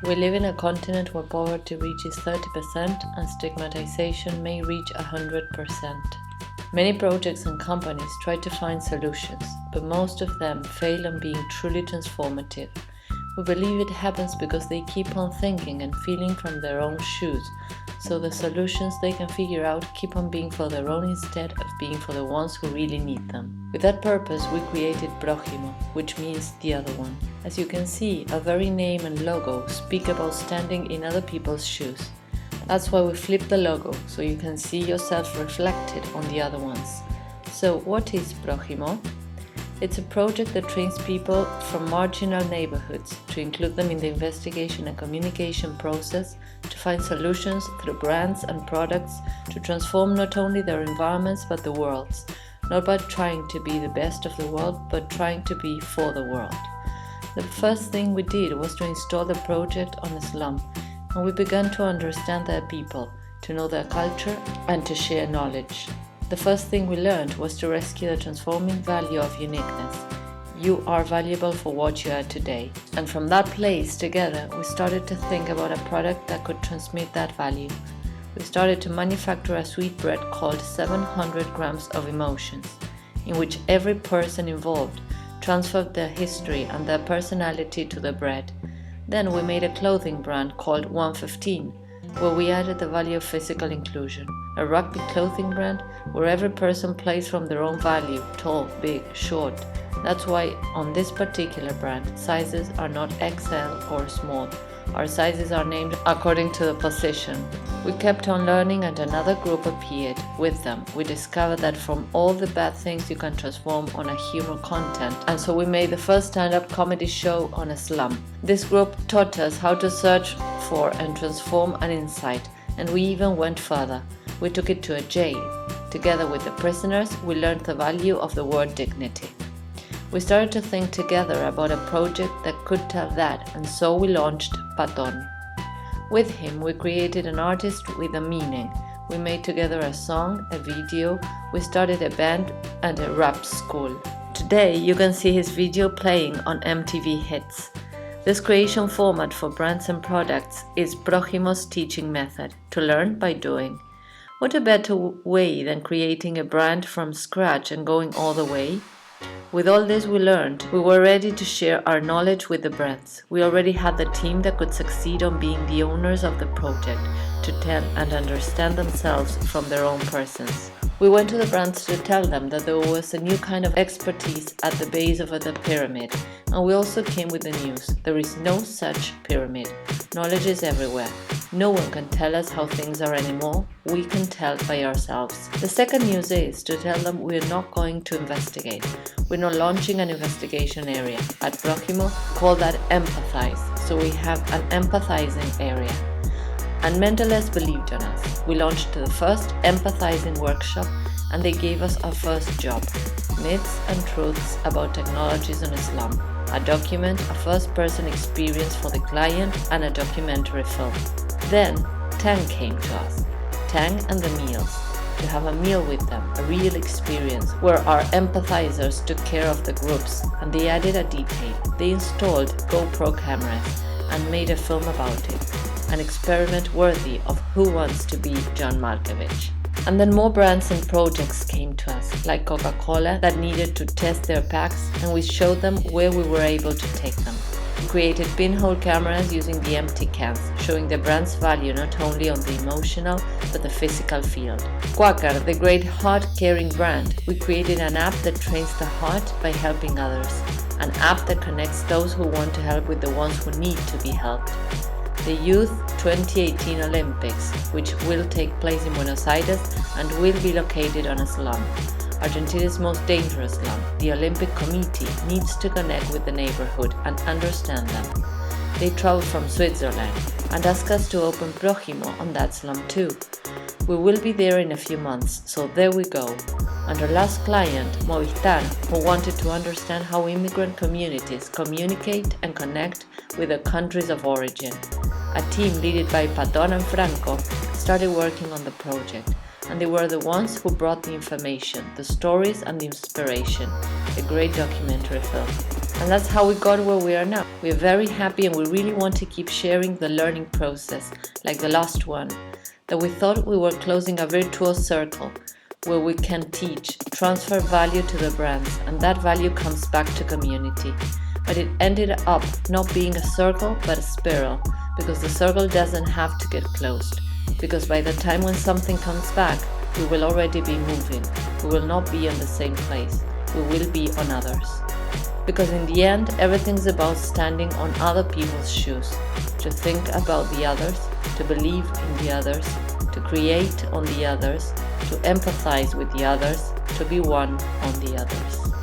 We live in a continent where poverty reaches 30% and stigmatization may reach 100%. Many projects and companies try to find solutions, but most of them fail on being truly transformative. We believe it happens because they keep on thinking and feeling from their own shoes, so the solutions they can figure out keep on being for their own instead of being for the ones who really need them. With that purpose, we created Projimo, which means the other one. As you can see, our very name and logo speak about standing in other people's shoes. That's why we flipped the logo, so you can see yourself reflected on the other ones. So what is Projimo? It's a project that trains people from marginal neighborhoods to include them in the investigation and communication process, to find solutions through brands and products to transform not only their environments but the world's, not by trying to be the best of the world, but trying to be for the world. The first thing we did was to install the project on a slum, and we began to understand their people, to know their culture and to share knowledge. The first thing we learned was to rescue the transforming value of uniqueness. You are valuable for what you are today. And from that place, together, we started to think about a product that could transmit that value. We started to manufacture a sweetbread called 700 grams of emotions, in which every person involved transferred their history and their personality to the bread. Then we made a clothing brand called 115, where we added the value of physical inclusion. A rugby clothing brand where every person plays from their own value, tall, big, short. That's why on this particular brand, sizes are not XL or small. Our sizes are named according to the position. We kept on learning and another group appeared. With them, we discovered that from all the bad things you can transform on a humor content, and so we made the first stand-up comedy show on a slum. This group taught us how to search for and transform an insight, and we even went further. We took it to a jail. Together with the prisoners, we learned the value of the word dignity. We started to think together about a project that could tell that, and so we launched Patton. With him, we created an artist with a meaning. We made together a song, a video, we started a band and a rap school. Today, you can see his video playing on MTV Hits. This creation format for brands and products is Projimo's teaching method, to learn by doing. What a better way than creating a brand from scratch and going all the way? With all this we learned, we were ready to share our knowledge with the brands. We already had the team that could succeed on being the owners of the project, to tell and understand themselves from their own persons. We went to the brands to tell them that there was a new kind of expertise at the base of the pyramid, and we also came with the news. There is no such pyramid. Knowledge is everywhere. No one can tell us how things are anymore. We can tell by ourselves. The second news is to tell them we are not going to investigate. We're not launching an investigation area. At Projimo, call that empathize. So we have an empathizing area. And Mendelez believed on us. We launched the first empathizing workshop and they gave us our first job. Myths and Truths about Technologies in Islam. A document, a first-person experience for the client and a documentary film. Then Tang came to us. Tang and the meals. To have a meal with them, a real experience where our empathizers took care of the groups and they added a detail. They installed GoPro cameras and made a film about it. An experiment worthy of Who Wants to Be John Malkovich. And then more brands and projects came to us, like Coca-Cola, that needed to test their packs, and we showed them where we were able to take them. We created pinhole cameras using the empty cans, showing the brand's value not only on the emotional, but the physical field. Quaker, the great heart-caring brand, we created an app that trains the heart by helping others. An app that connects those who want to help with the ones who need to be helped. The Youth 2018 Olympics, which will take place in Buenos Aires and will be located on a slum. Argentina's most dangerous slum. The Olympic Committee needs to connect with the neighborhood and understand them. They travel from Switzerland and ask us to open Projimo on that slum too. We will be there in a few months, so there we go. And our last client, Movistar, who wanted to understand how immigrant communities communicate and connect with their countries of origin. A team led by Patton and Franco started working on the project, and they were the ones who brought the information, the stories and the inspiration, a great documentary film. And that's how we got where we are now. We're very happy and we really want to keep sharing the learning process, like the last one, that we thought we were closing a virtuous circle where we can teach, transfer value to the brands, and that value comes back to community. But it ended up not being a circle but a spiral, because the circle doesn't have to get closed, because by the time when something comes back, we will already be moving. We will not be in the same place. We will be on others. Because in the end, everything's about standing on other people's shoes, to think about the others, to believe in the others, to create on the others, to empathize with the others, to be one on the others.